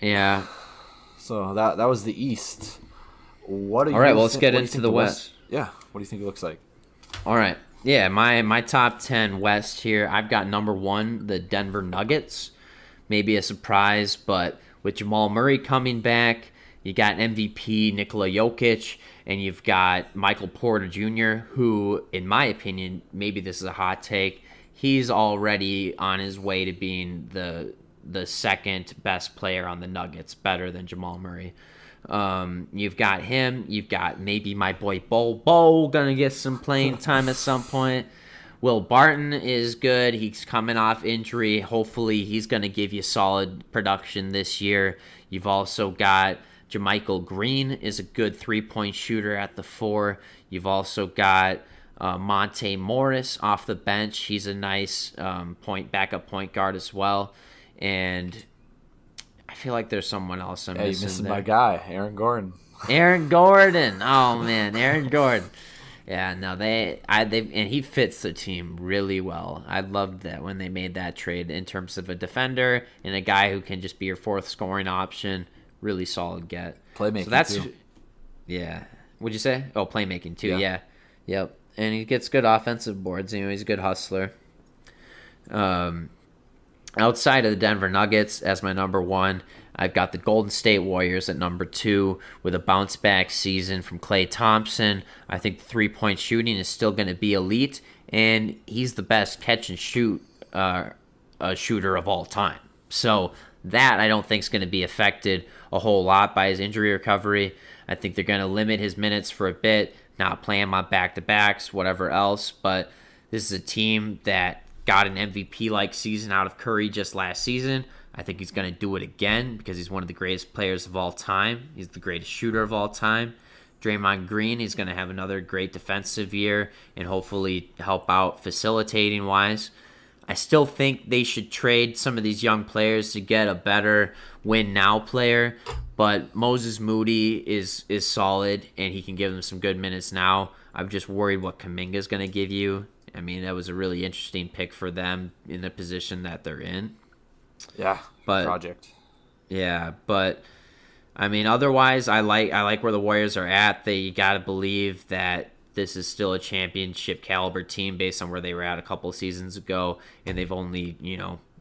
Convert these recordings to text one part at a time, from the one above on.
Yeah. So that was the East. What do All right, you well, let's get what do you into think the the West? West. Yeah, what do you think it looks like? All right. Yeah, my top 10 West here. I've got number 1, the Denver Nuggets. Maybe a surprise, but with Jamal Murray coming back, you got MVP Nikola Jokic, and you've got Michael Porter Jr., who, in my opinion, maybe this is a hot take, he's already on his way to being the second best player on the Nuggets, better than Jamal Murray. You've got him. You've got maybe my boy Bo gonna get some playing time at some point. Will Barton is good. He's coming off injury. Hopefully, he's going to give you solid production this year. You've also got Jermichael Green is a good 3-point shooter at the 4. You've also got Monte Morris off the bench. He's a nice backup point guard as well. And I feel like there's someone else I'm Yeah, you're missing missing my there. guy, Aaron Gordon. Aaron Gordon. Oh man, Aaron Gordon. Yeah, no, they and he fits the team really well. I loved that when they made that trade in terms of a defender and a guy who can just be your fourth scoring option. Really solid get. So Playmaking that's too. yeah. What'd you say? Oh, playmaking too. Yeah. Yeah, yep. And he gets good offensive boards. He's a good hustler. Um, Outside of the Denver Nuggets as my number 1, I've got the Golden State Warriors at number 2 with a bounce back season from Klay Thompson. I think the 3-point shooting is still going to be elite, and he's the best catch and shoot shooter of all time. So that I don't think is going to be affected a whole lot by his injury recovery. I think they're going to limit his minutes for a bit, not play him on back to backs, whatever else. But this is a team that got an MVP like season out of Curry just last season. I think he's going to do it again because he's one of the greatest players of all time. He's the greatest shooter of all time. Draymond Green is going to have another great defensive year and hopefully help out facilitating wise. I still think they should trade some of these young players to get a better win now player, but Moses Moody is solid and he can give them some good minutes now. I'm just worried what Kuminga's going to give you. I mean, that was a really interesting pick for them in the position that they're in. Yeah, But project. yeah, but I mean, otherwise, I like where the Warriors are at. They got to believe that this is still a championship caliber team based on where they were at a couple of seasons ago, and they've only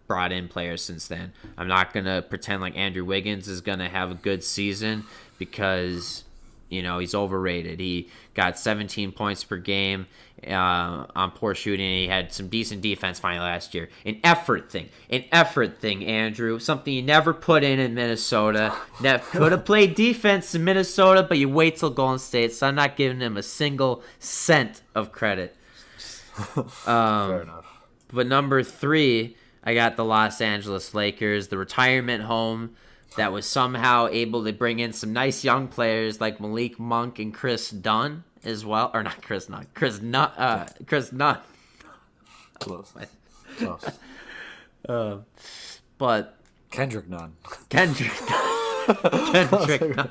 brought in players since then. I'm not gonna pretend like Andrew Wiggins is gonna have a good season because he's overrated. He got 17 points per game on poor shooting. He had some decent defense finally last year. An effort thing, Andrew. Something you never put in Minnesota. Could have played defense in Minnesota, but you wait till Golden State. So I'm not giving him a single cent of credit. Fair enough. But number 3, I got the Los Angeles Lakers, the retirement home that was somehow able to bring in some nice young players like Malik Monk and Chris Dunn as well. Or not Chris Nunn. Chris Nunn. Close. But Kendrick Nunn. Kendrick Nunn.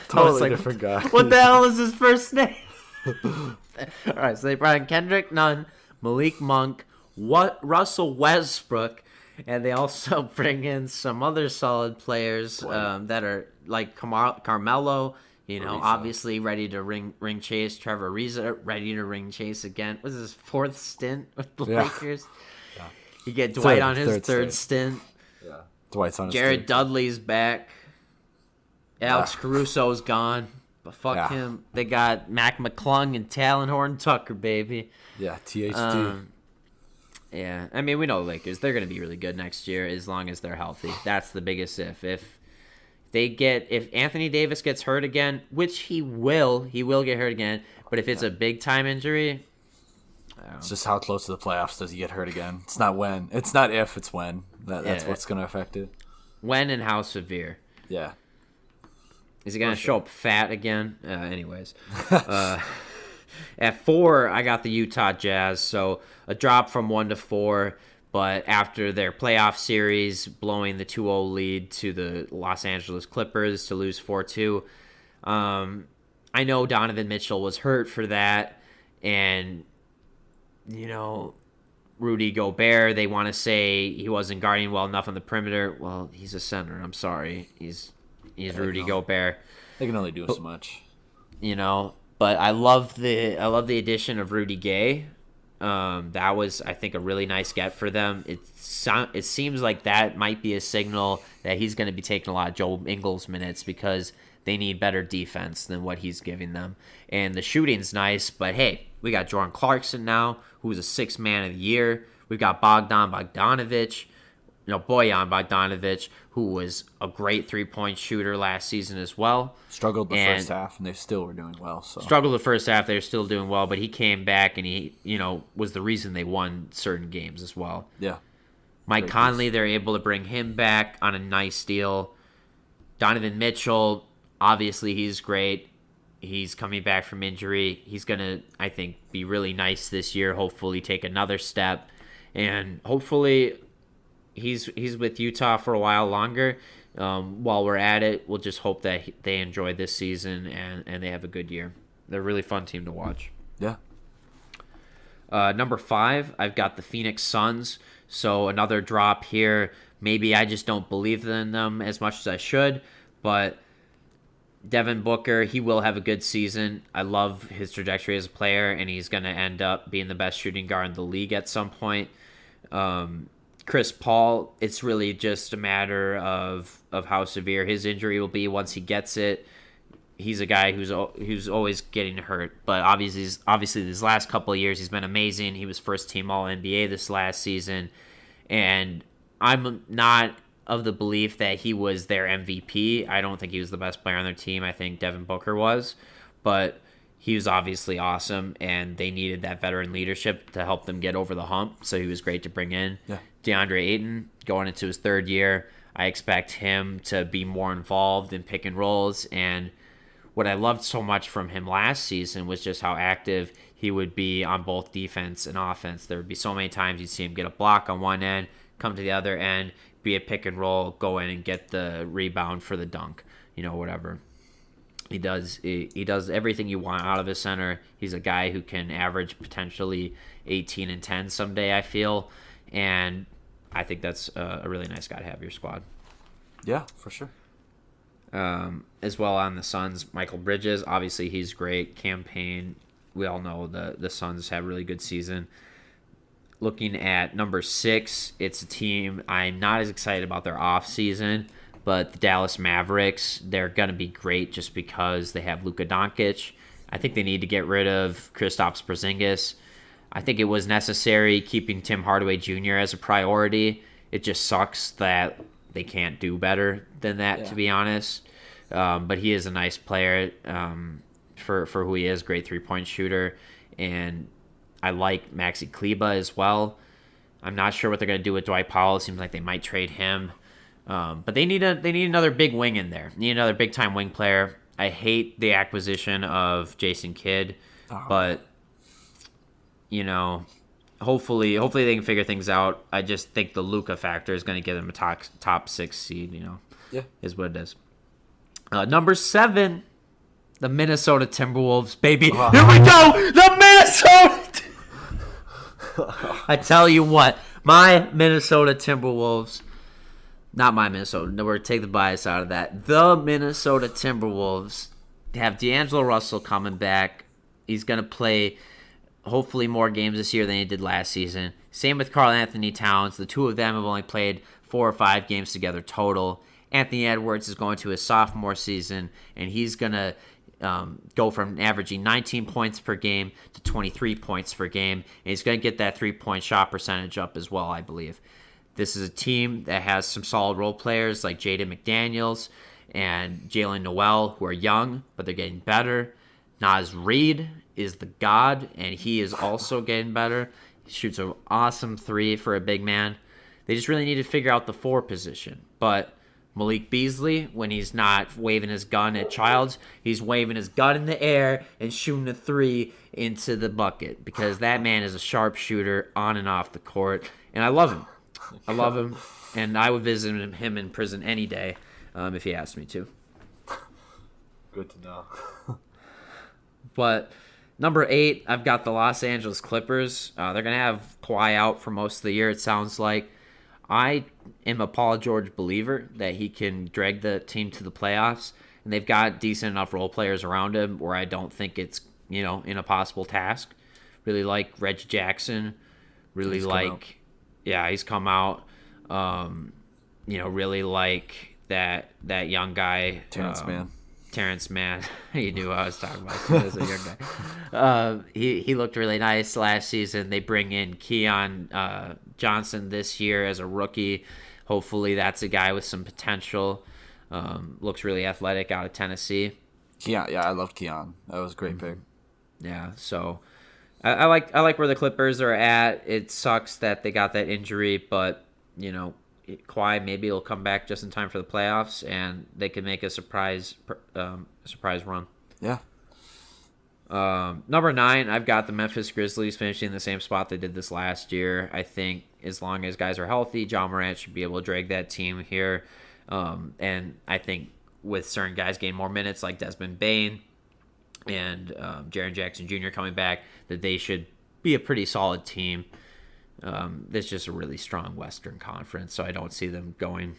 Totally different guy. What the hell is his first name? All right, so they brought in Kendrick Nunn, Malik Monk, Russell Westbrook, and they also bring in some other solid players that are like Carmelo, Ariza. obviously ready to ring chase. Trevor Ariza ready to ring chase again. Was his 4th stint with the Lakers? Yeah. You get Dwight on his Third third stint. Yeah. Dwight's on his Jared third. Dudley's back. Alex Caruso's gone. But fuck him. They got Mac McClung and Talon Horton Tucker, baby. Yeah, THT. Yeah, I mean, we know the Lakers. They're going to be really good next year as long as they're healthy. That's the biggest if. If Anthony Davis gets hurt again, which he will get hurt again. But if it's a big time injury, It's just how close to the playoffs does he get hurt again. It's not when. It's not if, it's when. That's what's going to affect it. when and how severe? Yeah. Is he going to show up fat again? Anyways. At 4, I got the Utah Jazz, so a drop from 1 to 4. But after their playoff series, blowing the 2-0 lead to the Los Angeles Clippers to lose 4-2, I know Donovan Mitchell was hurt for that. And, Rudy Gobert, they want to say he wasn't guarding well enough on the perimeter. Well, he's a center. I'm sorry. He's Rudy Gobert. They can only do so much. But I love the addition of Rudy Gay. That was, I think, a really nice get for them. It seems like that might be a signal that he's going to be taking a lot of Joe Ingles minutes because they need better defense than what he's giving them. And the shooting's nice, but hey, we got Jordan Clarkson now, who's a sixth man of the year. We've got Bojan Bogdanovic, who was a great three-point shooter last season as well. Struggled the first half, and they still were doing well. Struggled the first half, they were still doing well, but he came back and he, was the reason they won certain games as well. Yeah. Mike Conley, they're able to bring him back on a nice deal. Donovan Mitchell, obviously he's great. He's coming back from injury. He's going to, I think, be really nice this year, hopefully take another step. And hopefully he's with Utah for a while longer. While we're at it, we'll just hope that they enjoy this season and they have a good year. They're a really fun team to watch. Yeah. Number 5, I've got the Phoenix Suns. So another drop here. Maybe I just don't believe in them as much as I should, but Devin Booker, he will have a good season. I love his trajectory as a player, and he's going to end up being the best shooting guard in the league at some point. Chris Paul, it's really just a matter of how severe his injury will be once he gets it. He's a guy who's always getting hurt, but obviously these last couple of years he's been amazing. He was first team All NBA this last season, and I'm not of the belief that he was their MVP. I don't think he was the best player on their team. I think Devin Booker was, but he was obviously awesome, and they needed that veteran leadership to help them get over the hump, so he was great to bring in. Yeah. DeAndre Ayton, going into his third year, I expect him to be more involved in pick and rolls, and what I loved so much from him last season was just how active he would be on both defense and offense. There would be so many times you'd see him get a block on one end, come to the other end, be a pick and roll, go in and get the rebound for the dunk, whatever. He does everything you want out of a center. He's a guy who can average potentially 18 and 10 someday, I feel, and I think that's a really nice guy to have in your squad. Yeah, for sure. As well on the Suns, Michael Bridges, obviously he's great. Campaign, we all know the Suns have a really good season. Looking at number 6, it's a team I'm not as excited about their offseason, but the Dallas Mavericks, they're going to be great just because they have Luka Doncic. I think they need to get rid of Kristaps Porzingis. I think it was necessary keeping Tim Hardaway Jr. as a priority. It just sucks that they can't do better than that, to be honest. But he is a nice player for who he is, great three-point shooter. And I like Maxi Kleber as well. I'm not sure what they're going to do with Dwight Powell. It seems like they might trade him. But they need another big wing in there. They need another big-time wing player. I hate the acquisition of Jason Kidd, but hopefully they can figure things out. I just think the Luka factor is going to get them a top 6 seed. Is what it is. Number 7, the Minnesota Timberwolves, baby. Here we go, the Minnesota. I tell you what, my Minnesota Timberwolves. Not my Minnesota. No, we're take the bias out of that. The Minnesota Timberwolves have D'Angelo Russell coming back. He's going to play hopefully more games this year than he did last season. Same with Karl Anthony Towns. The two of them have only played 4 or 5 games together total. Anthony Edwards is going to his sophomore season, and he's going to go from averaging 19 points per game to 23 points per game. And he's going to get that 3-point shot percentage up as well, I believe. This is a team that has some solid role players like Jaden McDaniels and Jalen Noel, who are young, but they're getting better. Naz Reid is the god, and he is also getting better. He shoots an awesome 3 for a big man. They just really need to figure out the 4 position. But Malik Beasley, when he's not waving his gun at Childs, he's waving his gun in the air and shooting a 3 into the bucket because that man is a sharpshooter on and off the court, and I love him. I love him, and I would visit him in prison any day if he asked me to. Good to know. But Number 8, I've got the Los Angeles Clippers. They're going to have Kawhi out for most of the year, it sounds like. I am a Paul George believer that he can drag the team to the playoffs, and they've got decent enough role players around him where I don't think it's, an impossible task. Really like Reggie Jackson. Really like, he's come out. Really like that young guy. Terrence Mann. You knew I was talking about. As a young guy. He looked really nice last season. They bring in Keon Johnson this year as a rookie. Hopefully that's a guy with some potential. Looks really athletic out of Tennessee. Keon, I loved Keon. That was a great pick. Yeah, so I like where the Clippers are at. It sucks that they got that injury, but Kawhi maybe will come back just in time for the playoffs, and they can make a surprise run. Yeah. Number 9, I've got the Memphis Grizzlies finishing the same spot they did this last year. I think as long as guys are healthy, John Morant should be able to drag that team here. And I think with certain guys getting more minutes, like Desmond Bane and Jaren Jackson Jr. coming back, that they should be a pretty solid team. There's just a really strong Western Conference, so I don't see them going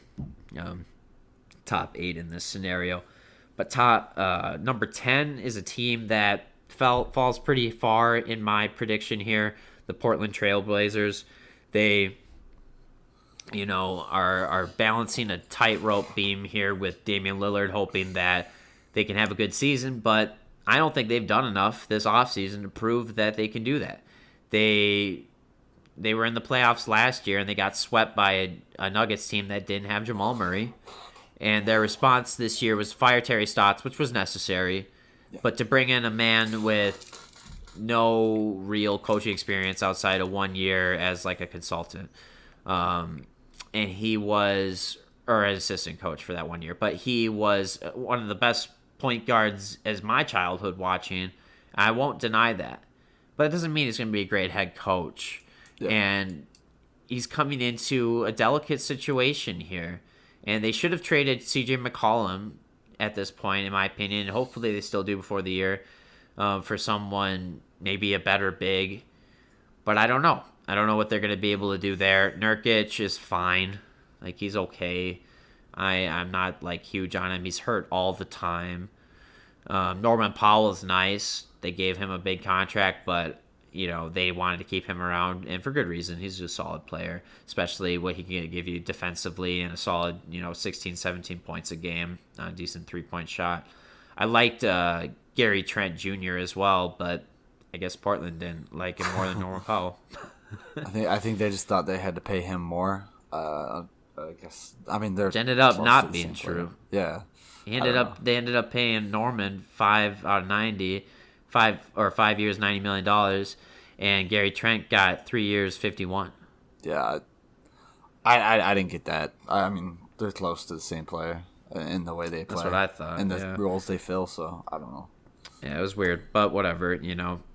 top 8 in this scenario. But number 10 is a team that falls pretty far in my prediction here. The Portland Trail Blazers. They, are balancing a tightrope beam here with Damian Lillard, hoping that they can have a good season, but I don't think they've done enough this offseason to prove that they can do that. They were in the playoffs last year, and they got swept by a Nuggets team that didn't have Jamal Murray. And their response this year was fire Terry Stotts, which was necessary. Yeah. But to bring in a man with no real coaching experience outside of 1 year as like a consultant, and he was, or an assistant coach for that 1 year, but he was one of the best point guards as my childhood watching. I won't deny that. But it doesn't mean he's going to be a great head coach. Yeah. And he's coming into a delicate situation here. And they should have traded C.J. McCollum at this point, in my opinion. And hopefully they still do before the year for someone, maybe a better big. But I don't know. I don't know what they're going to be able to do there. Nurkic is fine. Like, he's okay. I'm not, like, huge on him. He's hurt all the time. Norman Powell is nice. They gave him a big contract, but they wanted to keep him around, and for good reason. He's a solid player, especially what he can give you defensively and a solid, 16, 17 points a game, a decent three-point shot. I liked Gary Trent Jr. as well, but I guess Portland didn't like him more than Norman Powell. I think they just thought they had to pay him more. I guess. I mean, they're ended up not being true. Yeah. They ended up paying Norman 5 out of 90, 5 years, $90 million, and Gary Trent got 3 years, 51. Yeah, I didn't get that. I mean, they're close to the same player in the way they play. That's what I thought. And the roles they fill. So I don't know. Yeah, it was weird, but whatever.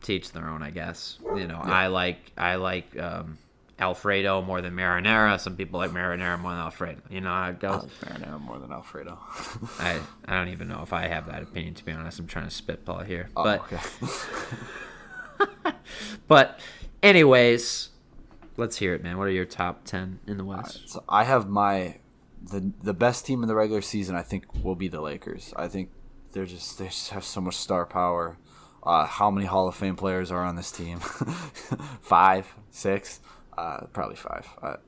Teach their own, I guess. Yeah. I like Alfredo more than Marinara. Some people like Marinara more than Alfredo. How it goes. I like Marinara more than Alfredo. I don't even know if I have that opinion, to be honest. I'm trying to spitball here. Okay. But anyways, let's hear it, man. What are your top 10 in the West? Right, so I have the best team in the regular season, I think, will be the Lakers. I think they just have so much star power. How many Hall of Fame players are on this team? 5, 6? Probably 5.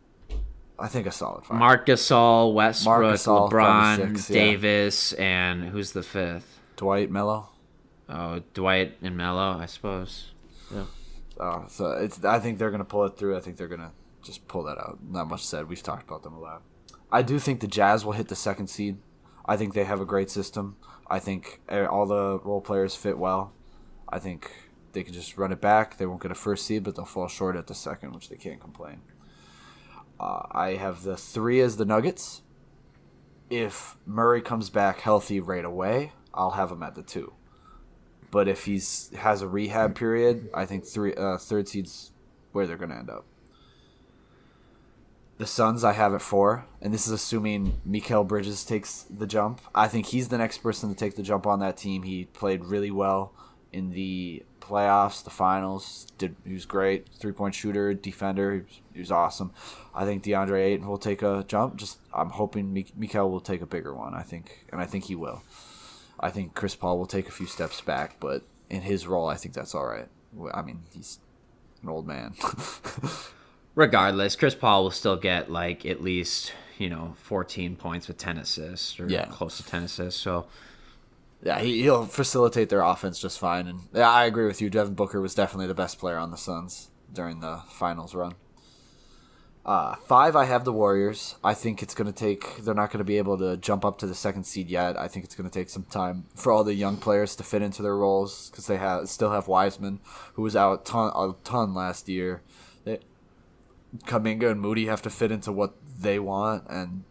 I think a solid 5. Marc Gasol, Westbrook, LeBron, 6, Davis, and who's the 5th? Dwight, Melo. Oh, Dwight and Melo, I suppose. Yeah. So I think they're gonna pull it through. I think they're gonna just pull that out. Not much said. We've talked about them a lot. I do think the Jazz will hit the 2nd seed. I think they have a great system. I think all the role players fit well. I think they can just run it back. They won't get a 1st seed, but they'll fall short at the 2nd, which they can't complain. I have the 3 as the Nuggets. If Murray comes back healthy right away, I'll have him at the 2. But if he has a rehab period, I think 3rd seed's where they're going to end up. The Suns I have at 4, and this is assuming Mikal Bridges takes the jump. I think he's the next person to take the jump on that team. He played really well in the playoffs, the finals. He was great. 3-point shooter, defender. He was awesome. I think DeAndre Ayton will take a jump. I'm hoping Mikal will take a bigger one. I think he will. I think Chris Paul will take a few steps back, but in his role, I think that's all right. I mean, he's an old man. Regardless, Chris Paul will still get like at least 14 points with 10 assists or close to 10 assists. So yeah, he'll facilitate their offense just fine. And yeah, I agree with you. Devin Booker was definitely the best player on the Suns during the finals run. 5, I have the Warriors. I think it's going to take. They're not going to be able to jump up to the second seed yet. I think it's going to take some time for all the young players to fit into their roles because they still have Wiseman, who was out a ton last year. Kuminga and Moody have to fit into what they want, and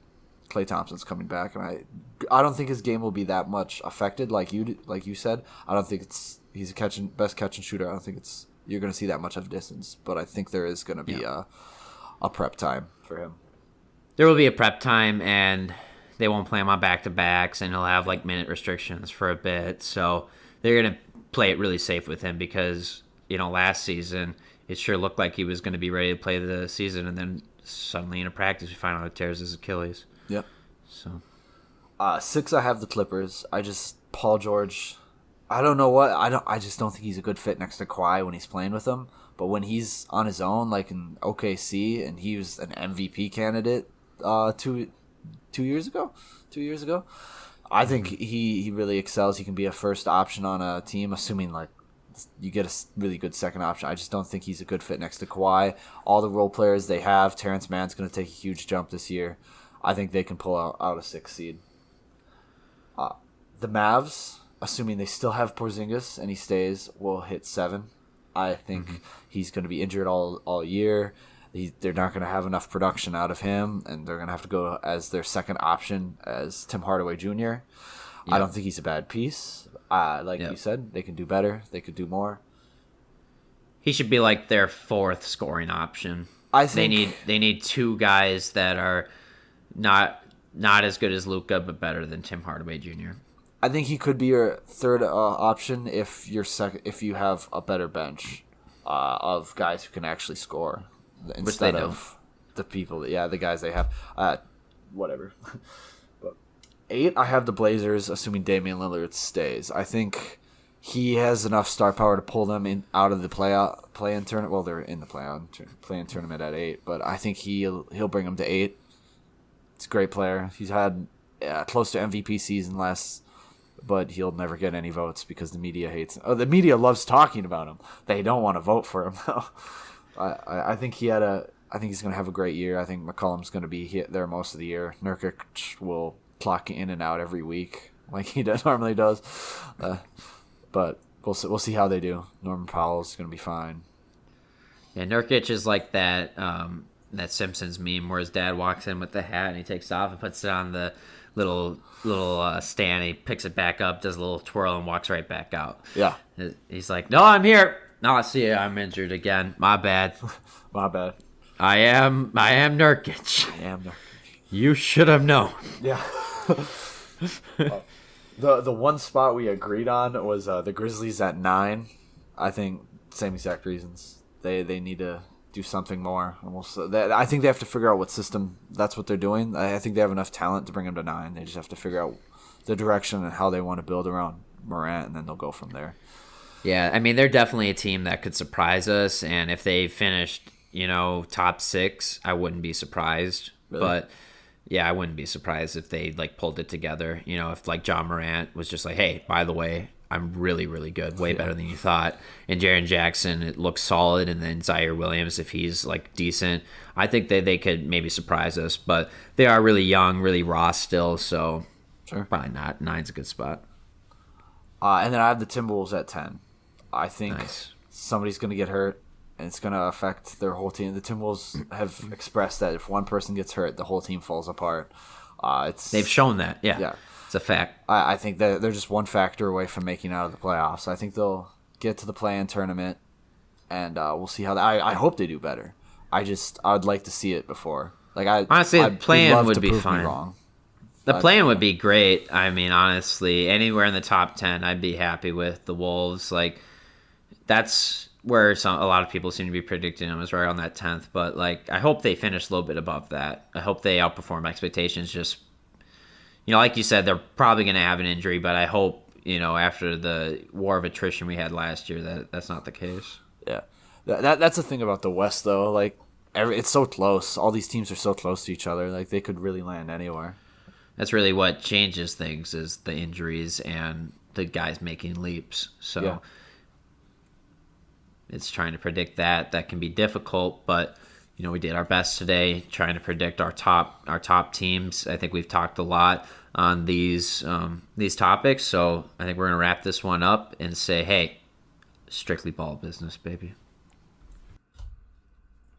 Klay Thompson's coming back, and I don't think his game will be that much affected, like you said. I don't think he's a best catch and shooter. I don't think you're going to see that much of a distance, but I think there is going to be a prep time for him. There will be a prep time, and they won't play him on back-to-backs, and he'll have like minute restrictions for a bit. So they're going to play it really safe with him because last season it sure looked like he was going to be ready to play the season, and then suddenly in a practice we find out he tears his Achilles. Yep. So 6, I have the Clippers. Paul George. I don't know what I just don't think he's a good fit next to Kawhi when he's playing with them. But when he's on his own, like in OKC, and he was an MVP candidate 2 years ago, I think he really excels. He can be a first option on a team, assuming like you get a really good second option. I just don't think he's a good fit next to Kawhi. All the role players they have, Terrence Mann's going to take a huge jump this year. I think they can pull out a 6th seed. The Mavs, assuming they still have Porzingis and he stays, will hit 7. I think he's going to be injured all year. They're not going to have enough production out of him, and they're going to have to go as their second option as Tim Hardaway Jr. Yep. I don't think he's a bad piece. You said, they can do better. They could do more. He should be like their 4th scoring option. I think they need 2 guys that are not as good as Luka, but better than Tim Hardaway Jr. I think he could be your 3rd option if you have a better bench of guys who can actually score instead of the people. The guys they have. Whatever. But 8, I have the Blazers, assuming Damian Lillard stays. I think he has enough star power to pull them out of the play-in tournament. Well, they're in the play-in tournament at 8, but I think he'll bring them to 8. He's a great player. He's had close to MVP season but he'll never get any votes because the media hates him. Oh, the media loves talking about him. They don't want to vote for him though. I think he's going to have a great year. I think McCollum's going to be there most of the year. Nurkic will clock in and out every week like he normally does. But we'll see how they do. Norman Powell's going to be fine. Yeah, Nurkic is like that Simpsons meme where his dad walks in with the hat and he takes it off and puts it on the little stand. He picks it back up, does a little twirl, and walks right back out. Yeah. He's like, "No, I'm here. No, I see you. I'm injured again. My bad. My bad. I am Nurkic. I am Nurkic. You should have known." Yeah. The one spot we agreed on was the Grizzlies at 9. I think same exact reasons. They need to do something more. I think they have to figure out what system. That's what they're doing. I think they have enough talent to bring them to 9. They just have to figure out the direction and how they want to build around Morant, and then they'll go from there. Yeah, I mean, they're definitely a team that could surprise us, and if they finished, top 6, I wouldn't be surprised. Really? But yeah, I wouldn't be surprised if they pulled it together. If John Morant was just like, "Hey, by the way, I'm really, really good, way better than you thought." And Jaren Jackson, it looks solid, and then Zaire Williams, if he's decent, I think they could maybe surprise us. But they are really young, really raw still, so sure. Probably not. 9's a good spot. And then I have the Timberwolves at 10. I think somebody's going to get hurt, and it's going to affect their whole team. The Timberwolves have expressed that if one person gets hurt, the whole team falls apart. They've shown that, yeah. It's a fact. I think that they're just one factor away from making out of the playoffs. I think they'll get to the play-in tournament, and we'll see how. I hope they do better. I'd like to see it before. Honestly, the play-in would be fine. The plan would be great. I mean, honestly, anywhere in the top 10, I'd be happy with the Wolves. Like, that's where a lot of people seem to be predicting them is right on that 10th. But, like, I hope they finish a little bit above that. I hope they outperform expectations. Just, like you said, they're probably going to have an injury, but I hope, after the war of attrition we had last year, that's not the case. Yeah. That's the thing about the West, though. Like, it's so close. All these teams are so close to each other. Like, they could really land anywhere. That's really what changes things is the injuries and the guys making leaps. So yeah. It's trying to predict that. That can be difficult, but we did our best today trying to predict our top teams. I think we've talked a lot on these topics, so I think we're gonna wrap this one up and say, hey, strictly ball business, baby.